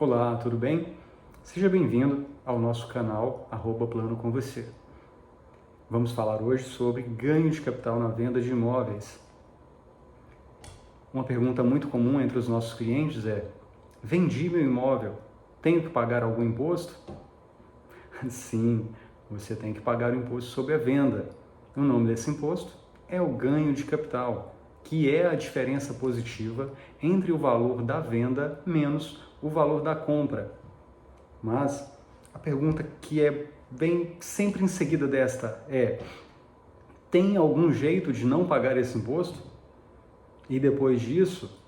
Olá, tudo bem? Seja bem-vindo ao nosso canal Plano com Você. Vamos falar hoje sobre ganho de capital na venda de imóveis. Uma pergunta muito comum entre os nossos clientes é: vendi meu imóvel, tenho que pagar algum imposto? Sim, você tem que pagar o imposto sobre a venda. O nome desse imposto é o ganho de capital, que é a diferença positiva entre o valor da venda menos o valor da compra. Mas a pergunta que vem sempre em seguida desta é: tem algum jeito de não pagar esse imposto? E depois disso,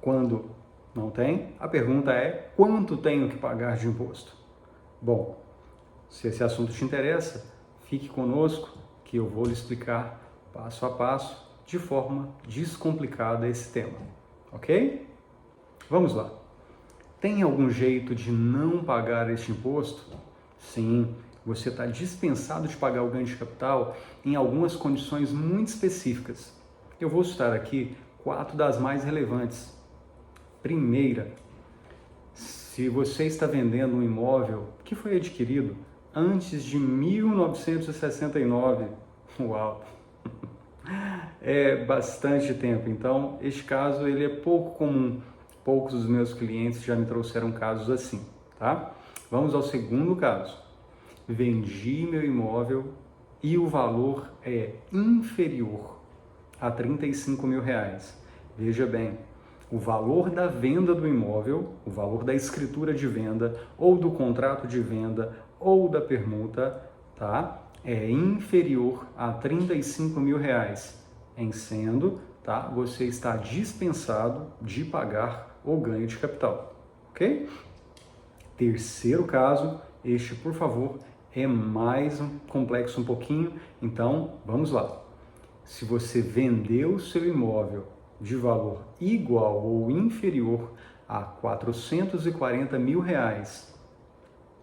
quando não tem, a pergunta é: quanto tenho que pagar de imposto? Bom, se esse assunto te interessa, fique conosco que eu vou lhe explicar passo a passo, de forma descomplicada, esse tema, ok? Vamos lá. Tem algum jeito de não pagar este imposto? Sim, você está dispensado de pagar o ganho de capital em algumas condições muito específicas. Eu vou citar aqui 4 das mais relevantes. Primeira, se você está vendendo um imóvel que foi adquirido antes de 1969, uau! É bastante tempo, então este caso ele é pouco comum. Poucos dos meus clientes já me trouxeram casos assim, tá? Vamos ao segundo caso. Vendi meu imóvel e o valor é inferior a R$35 mil. Veja bem, o valor da venda do imóvel, o valor da escritura de venda, ou do contrato de venda, ou da permuta, tá? É inferior a R$35 mil. Em sendo, tá? Você está dispensado de pagar o ganho de capital, ok? Terceiro caso, este, por favor, é mais complexo um pouquinho, então vamos lá. Se você vendeu o seu imóvel de valor igual ou inferior a R$440 mil,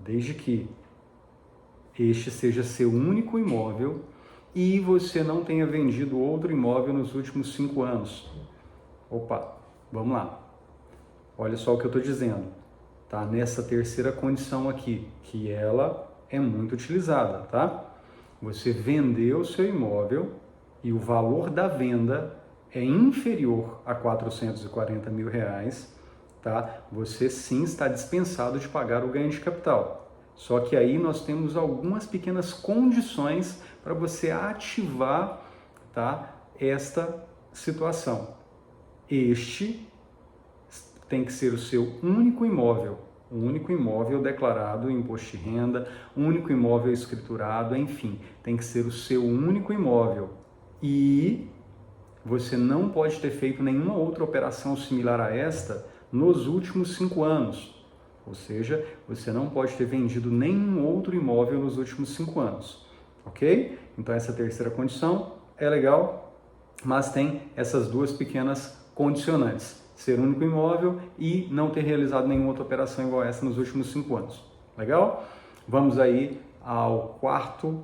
desde que este seja seu único imóvel e você não tenha vendido outro imóvel nos últimos 5 anos. Opa, vamos lá. Olha só o que eu estou dizendo. Tá nessa terceira condição aqui, que ela é muito utilizada, tá? Você vendeu o seu imóvel e o valor da venda é inferior a R$440 mil, tá? Você sim está dispensado de pagar o ganho de capital. Só que aí nós temos algumas pequenas condições para você ativar, tá, esta situação. Este tem que ser o seu único imóvel declarado em imposto de renda, único imóvel escriturado, enfim, tem que ser o seu único imóvel. E você não pode ter feito nenhuma outra operação similar a esta nos últimos 5 anos. Ou seja, você não pode ter vendido nenhum outro imóvel nos últimos 5 anos. Ok? Então essa terceira condição é legal, mas tem essas duas pequenas condicionantes: ser único imóvel e não ter realizado nenhuma outra operação igual a essa nos últimos 5 anos. Legal? Vamos aí ao quarto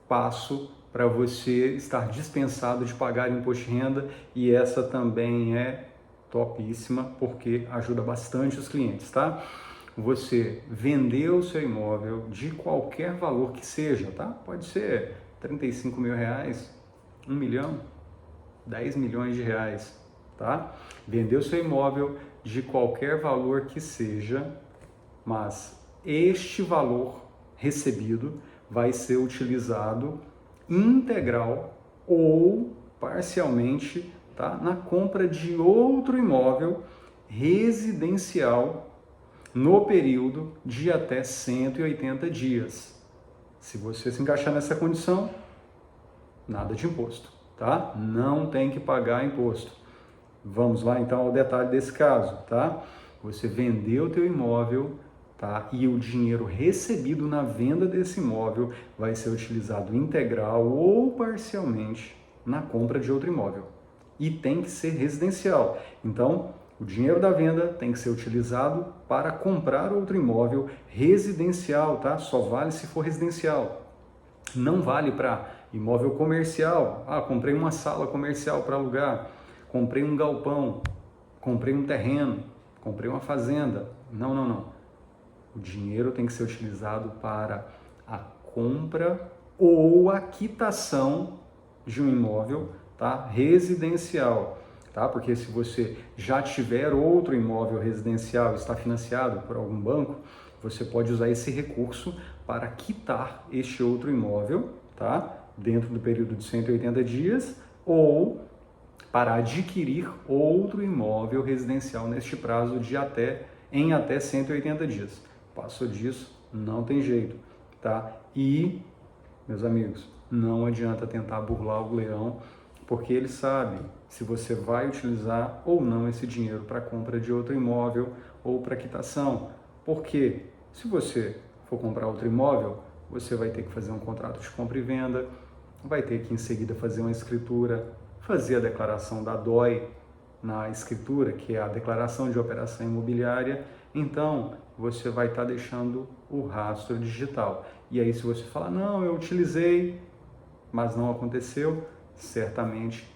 passo para você estar dispensado de pagar imposto de renda, e essa também é topíssima porque ajuda bastante os clientes, tá? Você vendeu o seu imóvel de qualquer valor que seja, tá? Pode ser R$35 mil, 1 milhão, 10 milhões de reais, tá? Vendeu seu imóvel de qualquer valor que seja, mas este valor recebido vai ser utilizado integral ou parcialmente, tá, na compra de outro imóvel residencial no período de até 180 dias. Se você se encaixar nessa condição, nada de imposto, tá? Não tem que pagar imposto. Vamos lá então ao detalhe desse caso, tá? Você vendeu o teu imóvel, tá? E o dinheiro recebido na venda desse imóvel vai ser utilizado integral ou parcialmente na compra de outro imóvel. E tem que ser residencial. Então, o dinheiro da venda tem que ser utilizado para comprar outro imóvel residencial, tá? Só vale se for residencial. Não vale para imóvel comercial. Ah, comprei uma sala comercial para alugar, comprei um galpão, comprei um terreno, comprei uma fazenda. Não, não, não. O dinheiro tem que ser utilizado para a compra ou a quitação de um imóvel, tá? Residencial, tá? Porque se você já tiver outro imóvel residencial, está financiado por algum banco, você pode usar esse recurso para quitar este outro imóvel, tá? Dentro do período de 180 dias, ou para adquirir outro imóvel residencial neste prazo de até 180 dias. Passou disso, não tem jeito, tá? E, meus amigos, não adianta tentar burlar o leão, porque ele sabe se você vai utilizar ou não esse dinheiro para compra de outro imóvel ou para quitação. Porque se você for comprar outro imóvel, você vai ter que fazer um contrato de compra e venda, vai ter que em seguida fazer uma escritura, fazer a declaração da DOI na escritura, que é a declaração de operação imobiliária. Então, você vai estar deixando o rastro digital. E aí, se você falar, não, eu utilizei, mas não aconteceu, certamente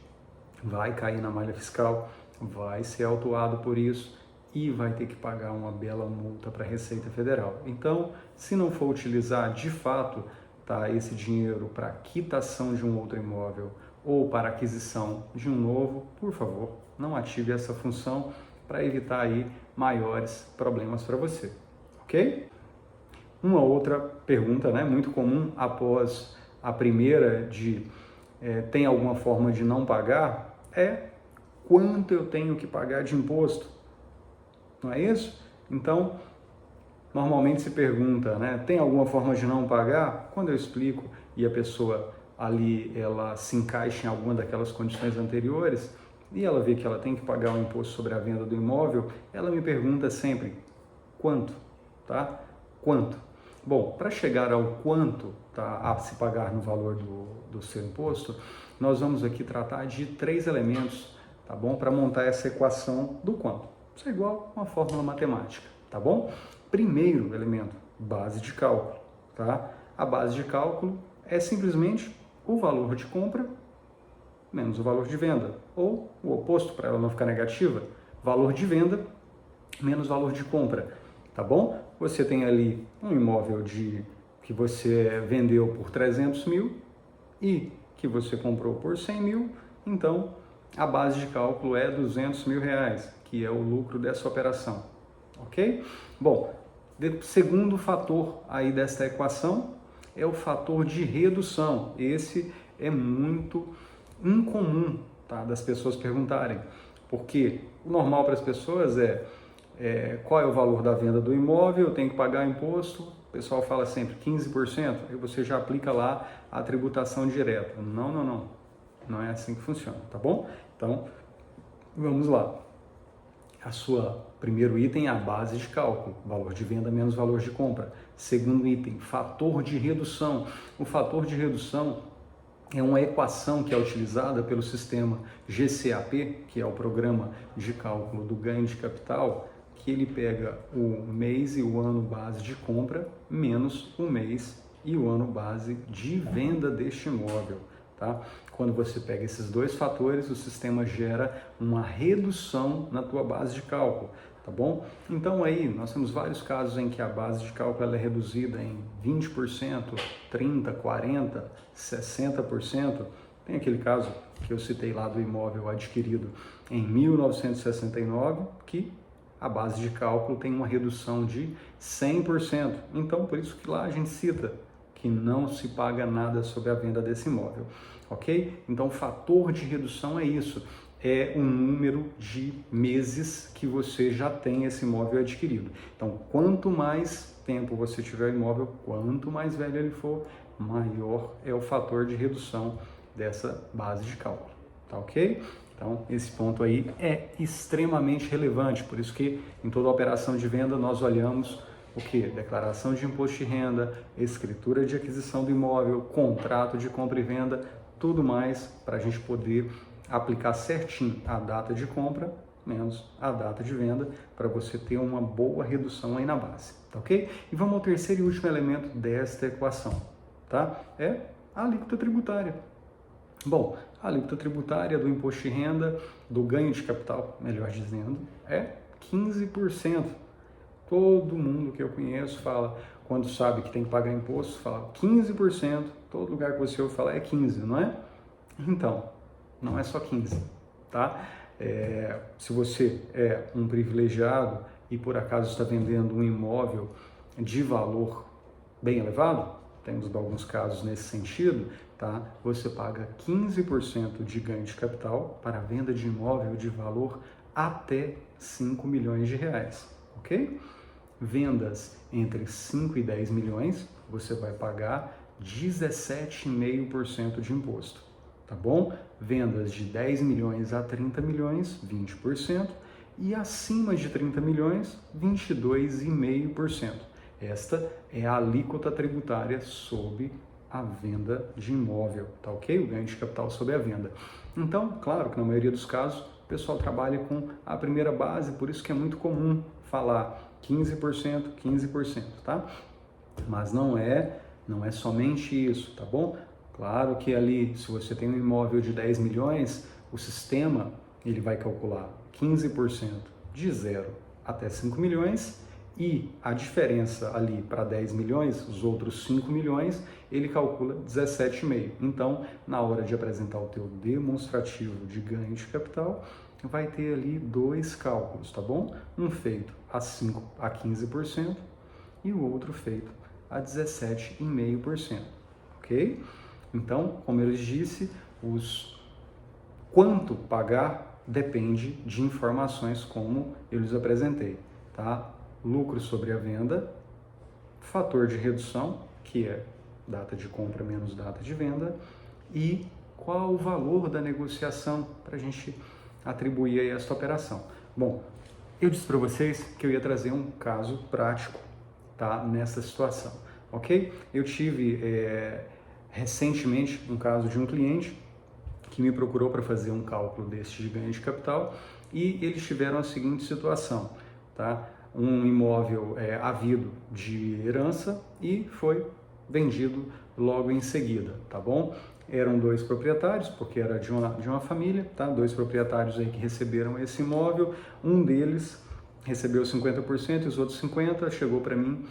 vai cair na malha fiscal, vai ser autuado por isso e vai ter que pagar uma bela multa para a Receita Federal. Então, se não for utilizar de fato, tá, esse dinheiro para quitação de um outro imóvel ou para aquisição de um novo, por favor, não ative essa função para evitar aí maiores problemas para você, ok? Uma outra pergunta, né, muito comum após a primeira de tem alguma forma de não pagar, é quanto eu tenho que pagar de imposto, não é isso? Então, normalmente se pergunta, né, tem alguma forma de não pagar? Quando eu explico e a pessoa ali, ela se encaixa em alguma daquelas condições anteriores e ela vê que ela tem que pagar o imposto sobre a venda do imóvel, ela me pergunta sempre, quanto, tá? Quanto? Bom, para chegar ao quanto tá, a se pagar no valor do seu imposto, nós vamos aqui tratar de 3 elementos, tá bom? Para montar essa equação do quanto. Isso é igual a uma fórmula matemática, tá bom? Primeiro elemento, base de cálculo, tá? A base de cálculo é simplesmente o valor de compra menos o valor de venda, ou o oposto, para ela não ficar negativa, valor de venda menos valor de compra, tá bom? Você tem ali um imóvel que você vendeu por 300 mil e que você comprou por 100 mil, então a base de cálculo é 200 mil reais, que é o lucro dessa operação, ok? Bom, segundo fator aí desta equação é o fator de redução. Esse é muito incomum, tá, das pessoas perguntarem, porque o normal para as pessoas qual é o valor da venda do imóvel, eu tenho que pagar imposto, o pessoal fala sempre 15%, aí você já aplica lá a tributação direta. Não, não, não, não é assim que funciona, tá bom? Então, vamos lá. A sua primeiro item é a base de cálculo, valor de venda menos valor de compra. Segundo item, fator de redução. O fator de redução é uma equação que é utilizada pelo sistema GCAP, que é o programa de cálculo do ganho de capital, que ele pega o mês e o ano base de compra menos o mês e o ano base de venda deste imóvel, tá? Quando você pega esses dois fatores, o sistema gera uma redução na tua base de cálculo, tá bom? Então aí nós temos vários casos em que a base de cálculo ela é reduzida em 20%, 30%, 40%, 60%. Tem aquele caso que eu citei lá do imóvel adquirido em 1969, que a base de cálculo tem uma redução de 100%. Então, por isso que lá a gente cita que não se paga nada sobre a venda desse imóvel, ok? Então, o fator de redução é isso, é o número de meses que você já tem esse imóvel adquirido. Então, quanto mais tempo você tiver o imóvel, quanto mais velho ele for, maior é o fator de redução dessa base de cálculo, tá ok? Então, esse ponto aí é extremamente relevante, por isso que em toda operação de venda nós olhamos o que? Declaração de imposto de renda, escritura de aquisição do imóvel, contrato de compra e venda, tudo mais para a gente poder aplicar certinho a data de compra menos a data de venda para você ter uma boa redução aí na base, tá ok? E vamos ao terceiro e último elemento desta equação, tá? É a alíquota tributária. Bom, a alíquota tributária do imposto de renda, do ganho de capital, melhor dizendo, é 15%. Todo mundo que eu conheço fala, quando sabe que tem que pagar imposto, fala 15%. Todo lugar que você ouve falar é 15%, não é? Então, não é só 15%, tá? Se você é um privilegiado e por acaso está vendendo um imóvel de valor bem elevado, temos alguns casos nesse sentido, tá? Você paga 15% de ganho de capital para a venda de imóvel de valor até 5 milhões de reais, ok? Vendas entre 5 e 10 milhões, você vai pagar 17,5% de imposto, tá bom? Vendas de 10 milhões a 30 milhões, 20%, e acima de 30 milhões, 22,5%. Esta é a alíquota tributária sobre a venda de imóvel, tá ok? O ganho de capital sobre a venda. Então, claro que na maioria dos casos, o pessoal trabalha com a primeira base, por isso que é muito comum falar 15%, 15%, tá? Mas não é somente isso, tá bom? Claro que ali, se você tem um imóvel de 10 milhões, o sistema ele vai calcular 15% de 0 até 5 milhões e a diferença ali para 10 milhões, os outros 5 milhões, ele calcula 17,5. Então, na hora de apresentar o teu demonstrativo de ganho de capital, vai ter ali dois cálculos, tá bom? Um feito a 15% e o outro feito a 17,5%, ok? Então, como eu lhes disse, quanto pagar depende de informações como eu lhes apresentei, tá? Lucro sobre a venda, fator de redução, que é data de compra menos data de venda, e qual o valor da negociação para a gente atribuir aí esta operação. Bom, eu disse para vocês que eu ia trazer um caso prático, tá, nessa situação, ok? Eu tive recentemente um caso de um cliente que me procurou para fazer um cálculo deste de ganho de capital e eles tiveram a seguinte situação, tá? Um imóvel havido de herança e foi vendido logo em seguida, tá bom? Eram dois proprietários, porque era de uma família, tá? Dois proprietários aí que receberam esse imóvel, um deles recebeu 50% e os outros 50% chegou para mim,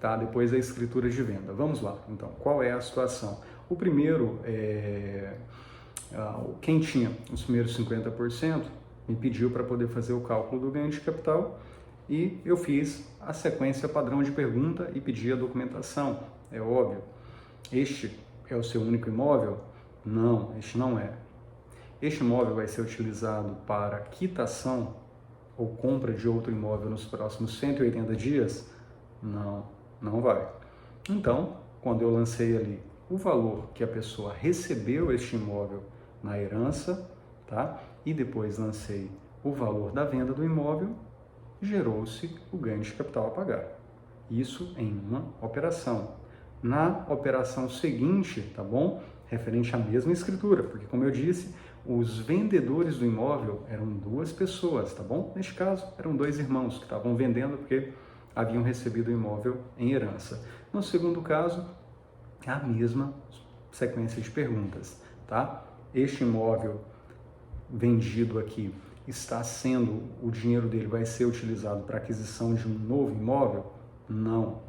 tá? Depois da escritura de venda. Vamos lá, então, qual é a situação? O primeiro, quem tinha os primeiros 50% me pediu para poder fazer o cálculo do ganho de capital e eu fiz a sequência padrão de pergunta e pedi a documentação, é óbvio. Este é o seu único imóvel? Não, este não é. Este imóvel vai ser utilizado para quitação ou compra de outro imóvel nos próximos 180 dias? Não, não vai. Então, quando eu lancei ali o valor que a pessoa recebeu este imóvel na herança, tá? E depois lancei o valor da venda do imóvel, gerou-se o ganho de capital a pagar. Isso em uma operação. Na operação seguinte, tá bom? Referente à mesma escritura, porque como eu disse, os vendedores do imóvel eram duas pessoas, tá bom? Neste caso, eram dois irmãos que estavam vendendo porque haviam recebido o imóvel em herança. No segundo caso, a mesma sequência de perguntas, tá? Este imóvel vendido aqui o dinheiro dele vai ser utilizado para aquisição de um novo imóvel? Não.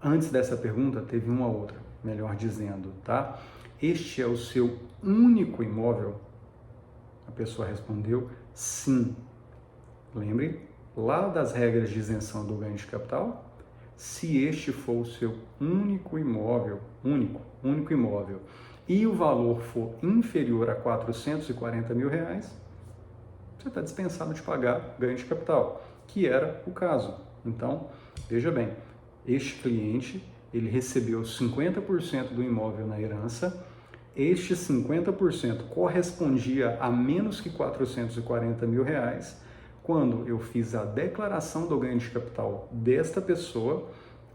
Antes dessa pergunta, teve uma outra, melhor dizendo, tá? Este é o seu único imóvel? A pessoa respondeu sim. Lembre lá das regras de isenção do ganho de capital? Se este for o seu único imóvel, único imóvel, e o valor for inferior a 440 mil reais, você está dispensado de pagar ganho de capital, que era o caso. Então, veja bem, este cliente, ele recebeu 50% do imóvel na herança, este 50% correspondia a menos que 440 mil reais, quando eu fiz a declaração do ganho de capital desta pessoa,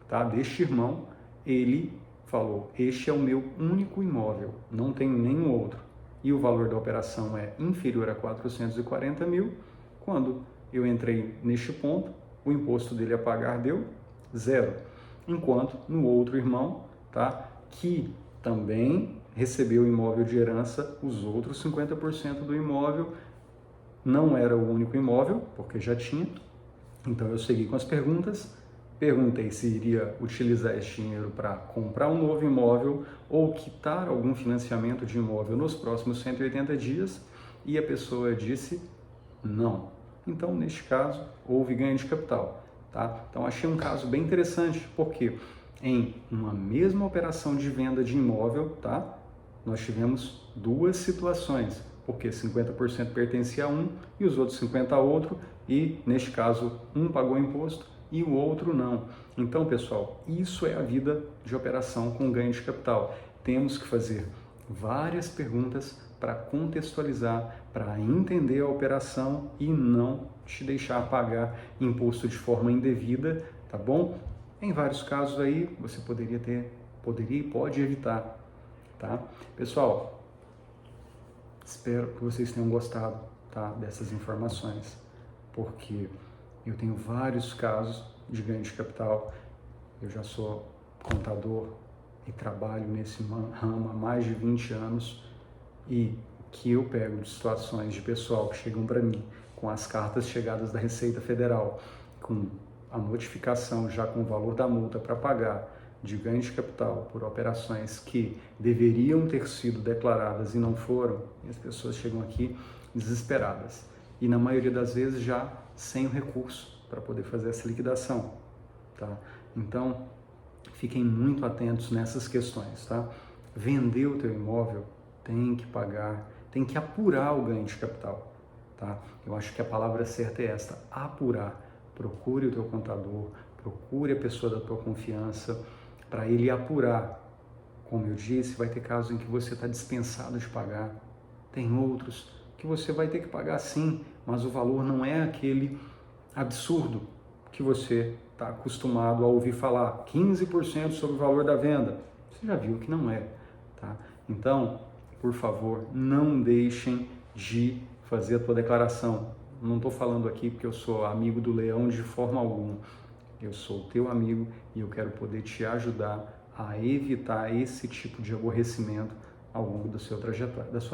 tá, deste irmão, ele falou, este é o meu único imóvel, não tenho nenhum outro. E o valor da operação é inferior a 440 mil, quando eu entrei neste ponto, o imposto dele a pagar deu 0. Enquanto no outro irmão, tá, que também recebeu o imóvel de herança, os outros 50% do imóvel Não era o único imóvel, porque já tinha. Então eu segui com as perguntas, perguntei se iria utilizar esse dinheiro para comprar um novo imóvel ou quitar algum financiamento de imóvel nos próximos 180 dias e a pessoa disse não. Então, neste caso, houve ganho de capital. Tá? Então, achei um caso bem interessante, porque em uma mesma operação de venda de imóvel, tá? Nós tivemos duas situações, porque 50% pertencia a um e os outros 50% a outro, e neste caso um pagou imposto e o outro não. Então, pessoal, isso é a vida de operação com ganho de capital. Temos que fazer várias perguntas para contextualizar, para entender a operação e não te deixar pagar imposto de forma indevida, tá bom? Em vários casos aí você poderia e pode evitar, tá? Pessoal, espero que vocês tenham gostado, tá, dessas informações, porque eu tenho vários casos de ganho de capital. Eu já sou contador e trabalho nesse ramo há mais de 20 anos e que eu pego de situações de pessoal que chegam para mim com as cartas chegadas da Receita Federal, com a notificação já com o valor da multa para pagar de ganho de capital por operações que deveriam ter sido declaradas e não foram, e as pessoas chegam aqui desesperadas. E na maioria das vezes já sem o recurso para poder fazer essa liquidação, tá? Então, fiquem muito atentos nessas questões, tá? Vender o teu imóvel tem que pagar, tem que apurar o ganho de capital, tá? Eu acho que a palavra certa é esta, apurar. Procure o teu contador, procure a pessoa da tua confiança para ele apurar. Como eu disse, vai ter casos em que você está dispensado de pagar, tem outros que você vai ter que pagar sim, mas o valor não é aquele absurdo que você está acostumado a ouvir falar, 15% sobre o valor da venda. Você já viu que não é, tá? Então, por favor, não deixem de fazer a tua declaração. Não estou falando aqui porque eu sou amigo do leão de forma alguma. Eu sou teu amigo e eu quero poder te ajudar a evitar esse tipo de aborrecimento ao longo da sua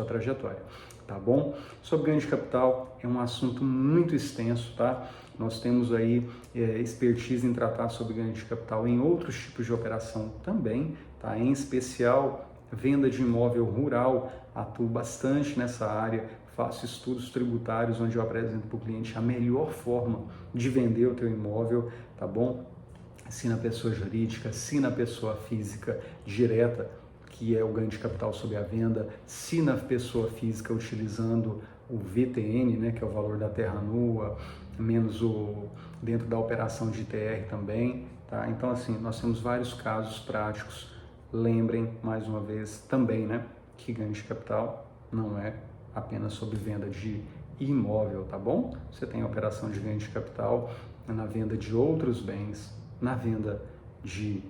trajetória, tá bom? Sobre ganho de capital é um assunto muito extenso, tá? Nós temos aí expertise em tratar sobre ganho de capital em outros tipos de operação também, tá? Em especial, venda de imóvel rural, atuo bastante nessa área, faço estudos tributários onde eu apresento para o cliente a melhor forma de vender o teu imóvel, tá bom? Se na pessoa jurídica, se na pessoa física direta, que é o ganho de capital sobre a venda, se na pessoa física utilizando o VTN, né, que é o valor da terra nua, menos o dentro da operação de ITR também, tá? Então, assim, nós temos vários casos práticos. Lembrem, mais uma vez, também, né, que ganho de capital não é apenas sobre venda de imóvel, tá bom? Você tem a operação de ganho de capital na venda de outros bens, na venda de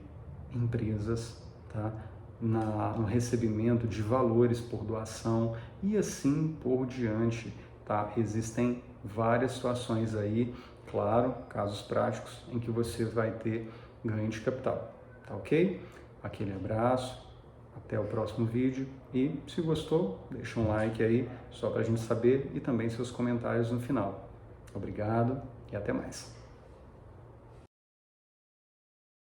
empresas, tá? No recebimento de valores por doação e assim por diante, tá? Existem várias situações aí, claro, casos práticos em que você vai ter ganho de capital, tá ok? Aquele abraço, até o próximo vídeo e se gostou, deixa um like aí, só para a gente saber e também seus comentários no final. Obrigado e até mais.